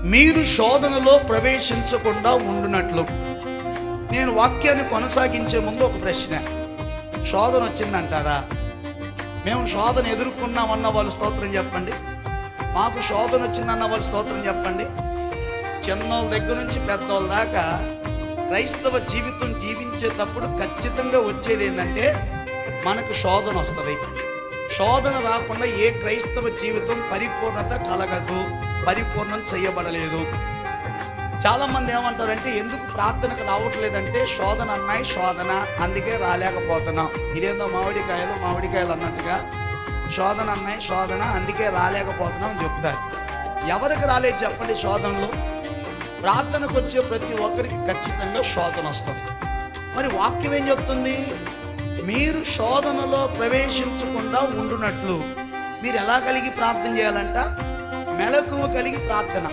మీరు శోధనలో ప్రవేశించకుండా ఉండునట్లు. నేను వాక్యాన్ని కొనసాగించే ముందు ఒక ప్రశ్న. శోధన వచ్చిందంటారా? మేము శోధన ఎదుర్కొన్నామన్న వాళ్ళు స్తోత్రం చెప్పండి. మాకు శోధన వచ్చిందన్న వాళ్ళు స్తోత్రం చెప్పండి. చిన్నోళ్ళ దగ్గర నుంచి పెద్దోళ్ళ దాకా క్రైస్తవ జీవితం జీవించేటప్పుడు ఖచ్చితంగా వచ్చేది ఏంటంటే మనకు శోధన వస్తుంది. శోధన రాకుండా ఏ క్రైస్తవ జీవితం పరిపూర్ణత కలగదు, పరిపూర్ణం చేయబడలేదు. చాలామంది ఏమంటారంటే ఎందుకు ప్రార్థనకు రావట్లేదంటే శోధన అన్నాయి, శోధన అందుకే రాలేకపోతున్నాం. ఇదేందో మామిడికాయలు అన్నట్టుగా శోధన అన్నాయి, శోధన అందుకే రాలేకపోతున్నాం అని చెప్తారు. ఎవరికి రాలేదు చెప్పండి? శోధనలు ప్రార్థనకు వచ్చే ప్రతి ఒక్కరికి ఖచ్చితంగా శోధన వస్తుంది. మరి వాక్యం ఏం చెప్తుంది? మీరు శోధనలో ప్రవేశించకుండా ఉండునట్లు. మీరు ఎలా కలిగి ప్రార్థన చేయాలంట? మెలకువ కలిగి ప్రార్థన.